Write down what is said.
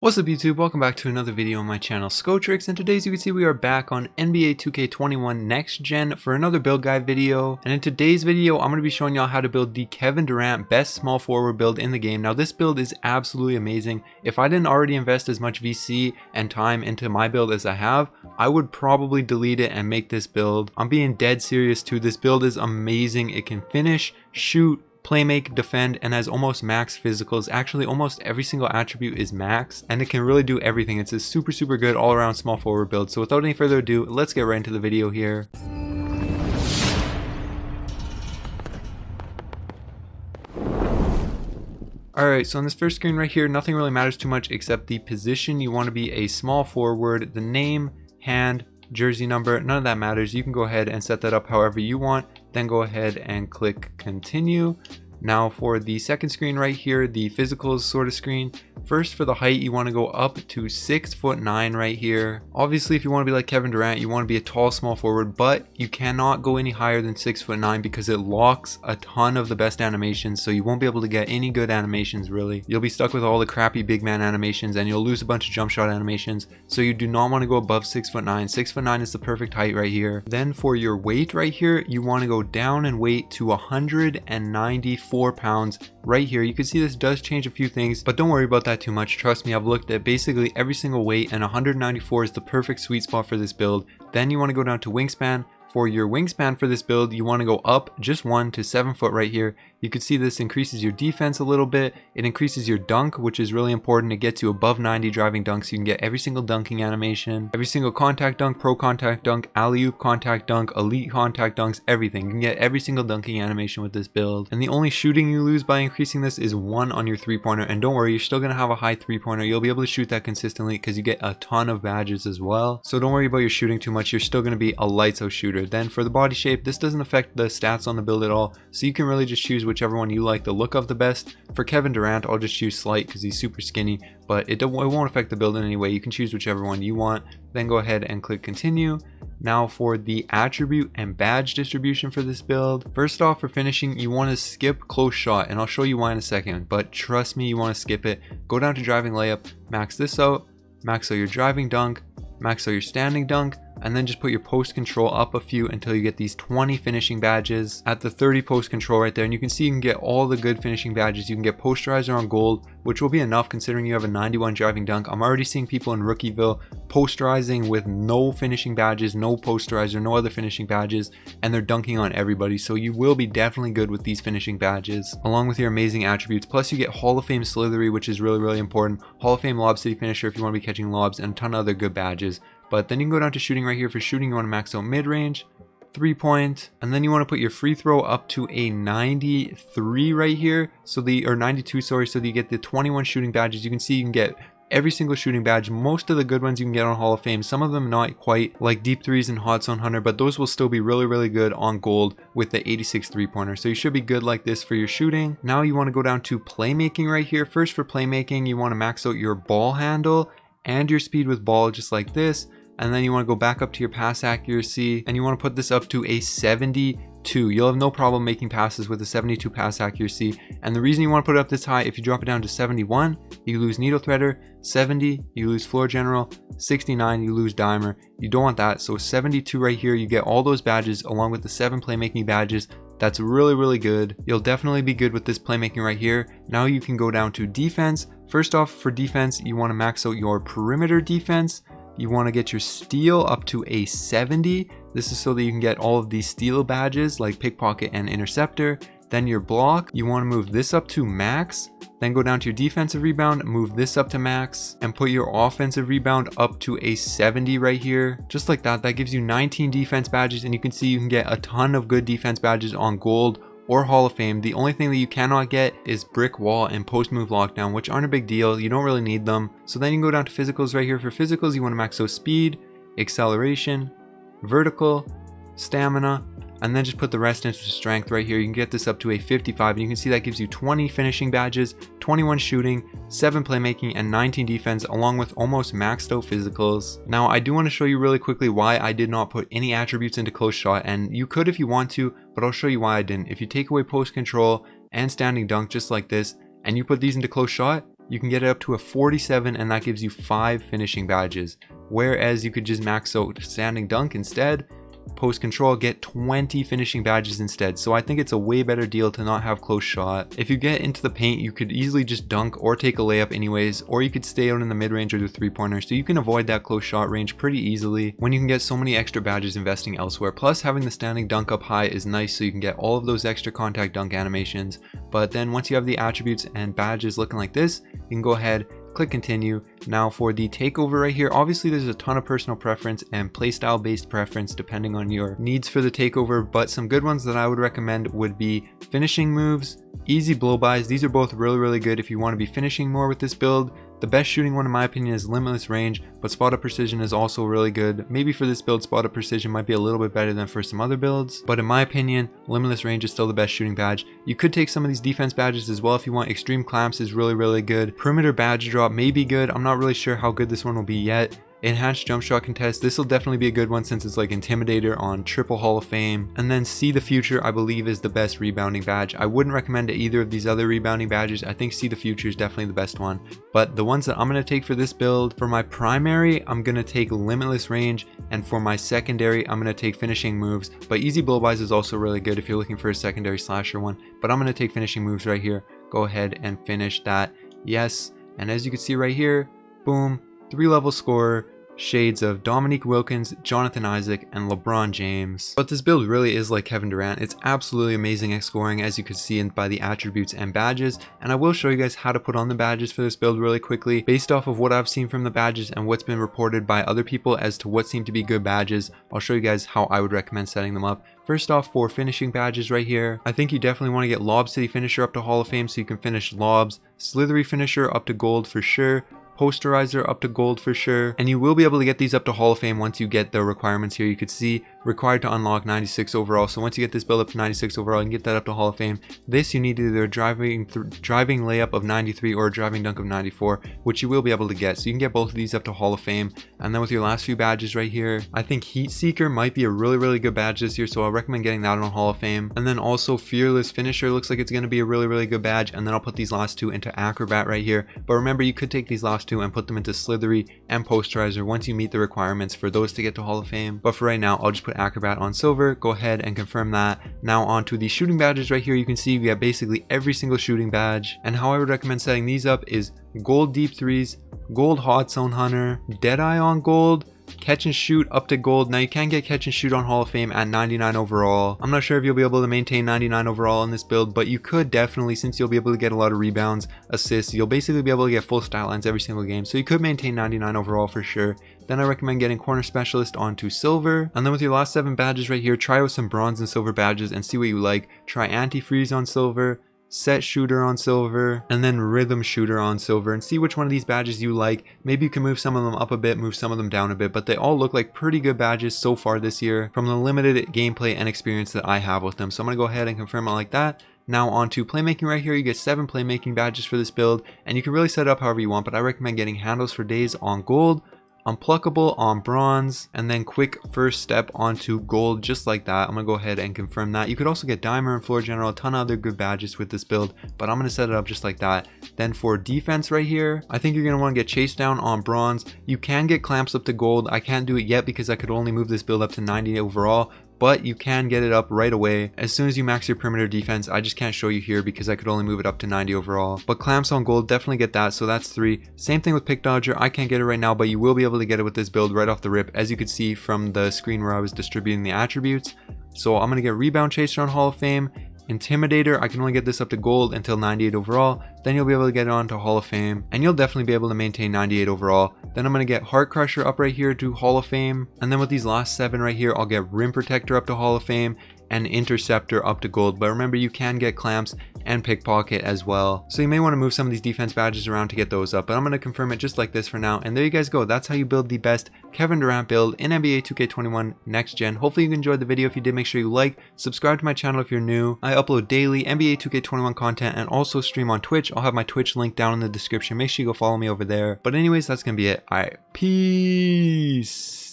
What's up YouTube, welcome back to another video on my channel Skotrix, and today as you can see we are back on NBA 2K21 Next Gen for another build guide video. And in today's video I'm going to be showing y'all how to build the Kevin Durant best small forward build in the game. Now this build is absolutely amazing. If I didn't already invest as much VC and time into my build as I have, I would probably delete it and make this build. I'm being dead serious too. This build is amazing. It can finish, shoot, play make, defend, and has almost max physicals. Actually almost every single attribute is max and it can really do everything. It's a super good all around small forward build. So without any further ado, let's get right into the video here. Alright, so on this first screen right here, nothing really matters too much except the position. You want to be a small forward, the name, hand, jersey number, none of that matters. You can go ahead and set that up however you want, then go ahead and click continue. Now for the second screen right here, the physicals sort of screen, first for the height you want to go up to 6'9" right here. Obviously if you want to be like Kevin Durant, you want to be a tall small forward, but you cannot go any higher than 6'9" because it locks a ton of the best animations, so you won't be able to get any good animations really. You'll be stuck with all the crappy big man animations and you'll lose a bunch of jump shot animations, so you do not want to go above 6'9". 6'9" is the perfect height right here. Then for your weight right here, you want to go down in weight to 194 pounds right here. You can see this does change a few things, but don't worry about that too much. Trust me, I've looked at basically every single weight and 194 is the perfect sweet spot for this build. Then you want to go down to wingspan. For your wingspan for this build, you want to go up just 1 to 7 foot right here. You can see this increases your defense a little bit. It increases your dunk, which is really important. It gets you above 90 driving dunks. So you can get every single dunking animation, every single contact dunk, pro contact dunk, alley-oop contact dunk, elite contact dunks, everything. You can get every single dunking animation with this build. And the only shooting you lose by increasing this is 1 on your three-pointer. And don't worry, you're still going to have a high three-pointer. You'll be able to shoot that consistently because you get a ton of badges as well. So don't worry about your shooting too much. You're still going to be a lights out shooter. Then for the body shape, this doesn't affect the stats on the build at all. So you can really just choose whichever one you like the look of the best. For Kevin Durant, I'll just choose slight because he's super skinny, but it won't affect the build in any way. You can choose whichever one you want, then go ahead and click continue. Now for the attribute and badge distribution for this build, first off for finishing, you want to skip close shot, and I'll show you why in a second, but trust me, you want to skip it. Go down to driving layup, max this out, max out your driving dunk, max out your standing dunk, and then just put your post control up a few until you get these 20 finishing badges at the 30 post control right there. And you can see you can get all the good finishing badges. You can get posterizer on gold, which will be enough considering you have a 91 driving dunk. I'm already seeing people in Rookieville posterizing with no finishing badges, no posterizer, no other finishing badges, and they're dunking on everybody. So you will be definitely good with these finishing badges along with your amazing attributes. Plus you get Hall of Fame slithery, which is really important, Hall of Fame lob city finisher if you want to be catching lobs, and a ton of other good badges. But then you can go down to shooting right here. For shooting, you want to max out mid-range, 3-point, and then you want to put your free throw up to a 93 right here. Or 92, sorry, so that you get the 21 shooting badges. You can see you can get every single shooting badge. Most of the good ones you can get on Hall of Fame. Some of them not quite, like deep threes and hot zone hunter, but those will still be really good on gold with the 86 three-pointer. So you should be good like this for your shooting. Now you want to go down to playmaking right here. First for playmaking, you want to max out your ball handle and your speed with ball just like this. And then you want to go back up to your pass accuracy and you want to put this up to a 72. You'll have no problem making passes with a 72 pass accuracy. And the reason you want to put it up this high, if you drop it down to 71, you lose needle threader, 70, you lose floor general, 69, you lose dimer. You don't want that. So 72 right here, you get all those badges along with the 7 playmaking badges. That's really good. You'll definitely be good with this playmaking right here. Now you can go down to defense. First off, for defense, you want to max out your perimeter defense. You want to get your steal up to a 70. This is so that you can get all of these steal badges like pickpocket and interceptor. Then your block, you want to move this up to max. Then go down to your defensive rebound, move this up to max, and put your offensive rebound up to a 70 right here. Just like that, that gives you 19 defense badges, and you can see you can get a ton of good defense badges on gold or Hall of Fame. The only thing that you cannot get is brick wall and post move lockdown, which aren't a big deal. You don't really need them. So then you can go down to physicals right here. For physicals, you want to max out speed, acceleration, vertical, stamina, and then just put the rest into strength right here. You can get this up to a 55, and you can see that gives you 20 finishing badges, 21 shooting, 7 playmaking, and 19 defense, along with almost maxed out physicals. Now I do want to show you really quickly why I did not put any attributes into close shot, and you could if you want to, but I'll show you why I didn't. If you take away post control and standing dunk just like this, and you put these into close shot, you can get it up to a 47, and that gives you 5 finishing badges. Whereas you could just max out standing dunk instead, post control, get 20 finishing badges instead. So I think it's a way better deal to not have close shot. If you get into the paint, you could easily just dunk or take a layup anyways, or you could stay out in the mid-range or do 3-pointer, so you can avoid that close shot range pretty easily when you can get so many extra badges investing elsewhere. Plus, having the standing dunk up high is nice, so you can get all of those extra contact dunk animations. But then once you have the attributes and badges looking like this, you can go ahead, click continue. Now for the takeover right here, obviously there's a ton of personal preference and playstyle based preference depending on your needs for the takeover, but some good ones that I would recommend would be finishing moves, easy blow-bys. These are both really good if you want to be finishing more with this build. The best shooting one in my opinion is limitless range, but spot up precision is also really good. Maybe for this build, spot up precision might be a little bit better than for some other builds, but in my opinion, limitless range is still the best shooting badge. You could take some of these defense badges as well if you want. Extreme clamps is really good. Perimeter badge drop may be good. I'm not really sure how good this one will be yet. Enhanced jump shot contest, this will definitely be a good one since it's like Intimidator on triple Hall of Fame. And then See the Future I believe is the best rebounding badge. I wouldn't recommend either of these other rebounding badges. I think See the Future is definitely the best one. But the ones that I'm going to take for this build, for my primary I'm going to take Limitless Range, and for my secondary I'm going to take Finishing Moves. But Easy Blow-bys is also really good if you're looking for a secondary slasher one. But I'm going to take Finishing Moves right here. Go ahead and finish that. Yes, and as you can see right here, boom, 3-level scorer, shades of Dominique Wilkins, Jonathan Isaac, and LeBron James. But this build really is like Kevin Durant. It's absolutely amazing at scoring, as you can see by the attributes and badges, and I will show you guys how to put on the badges for this build really quickly based off of what I've seen from the badges and what's been reported by other people as to what seem to be good badges. I'll show you guys how I would recommend setting them up. First off, for finishing badges right here, I think you definitely want to get Lob City Finisher up to Hall of Fame so you can finish lobs, Slithery Finisher up to gold for sure, Posterizer up to gold for sure, and you will be able to get these up to Hall of Fame once you get the requirements here. You could see required to unlock 96 overall, so once you get this build up to 96 overall, you can get that up to Hall of Fame. This you need either a driving layup of 93 or a driving dunk of 94, which you will be able to get, so you can get both of these up to Hall of Fame. And then with your last few badges right here, I think Heat Seeker might be a really good badge this year, so I'll recommend getting that on Hall of Fame. And then also Fearless Finisher looks like it's going to be a really good badge, and then I'll put these last two into Acrobat right here. But remember, you could take these last two and put them into Slithery and Posterizer once you meet the requirements for those to get to Hall of Fame. But for right now, I'll just put Acrobat on silver. Go ahead and confirm that. Now on to the shooting badges right here. You can see we have basically every single shooting badge, and how I would recommend setting these up is gold deep threes, gold hot zone hunter, Deadeye on gold, catch and shoot up to gold. Now you can get catch and shoot on Hall of Fame at 99 overall. I'm not sure if you'll be able to maintain 99 overall in this build, but you could definitely, since you'll be able to get a lot of rebounds, assists, you'll basically be able to get full stat lines every single game, so you could maintain 99 overall for sure. Then I recommend getting Corner Specialist onto silver, and then with your last 7 badges right here, try out some bronze and silver badges and see what you like. Try Anti-Freeze on silver, Set Shooter on silver, and then Rhythm Shooter on silver, and see which one of these badges you like. Maybe you can move some of them up a bit, move some of them down a bit, but they all look like pretty good badges so far this year from the limited gameplay and experience that I have with them. So I'm going to go ahead and confirm it like that. Now on to playmaking right here. You get 7 playmaking badges for this build, and you can really set it up however you want, but I recommend getting Handles for Days on gold, Unpluckable on bronze, and then Quick First Step onto gold, just like that. I'm gonna go ahead and confirm that. You could also get Dimer and Floor General, a ton of other good badges with this build, but I'm gonna set it up just like that. Then for defense right here, I think you're gonna want to get Chase Down on bronze. You can get Clamps up to gold. I can't do it yet because I could only move this build up to 90 overall, but you can get it up right away as soon as you max your perimeter defense. I just can't show you here because I could only move it up to 90 overall. But Clamps on gold, definitely get that, so that's 3. Same thing with Pick Dodger. I can't get it right now, but you will be able to get it with this build right off the rip, as you could see from the screen where I was distributing the attributes. So I'm going to get Rebound Chaser on Hall of Fame. Intimidator, I can only get this up to gold until 98 overall. Then you'll be able to get it on to Hall of Fame, and you'll definitely be able to maintain 98 overall. Then I'm going to get Heart Crusher up right here to Hall of Fame, and then with these last 7 right here, I'll get Rim Protector up to Hall of Fame and Interceptor up to gold. But remember, you can get Clamps and Pickpocket as well, so you may want to move some of these defense badges around to get those up, but I'm going to confirm it just like this for now. And there you guys go. That's how you build the best Kevin Durant build in NBA 2K21 Next Gen. Hopefully you enjoyed the video. If you did, make sure you like, subscribe to my channel if you're new. I upload daily NBA 2K21 content and also stream on Twitch. I'll have my Twitch link down in the description. Make sure you go follow me over there. But anyways, that's gonna be it. Alright, peace.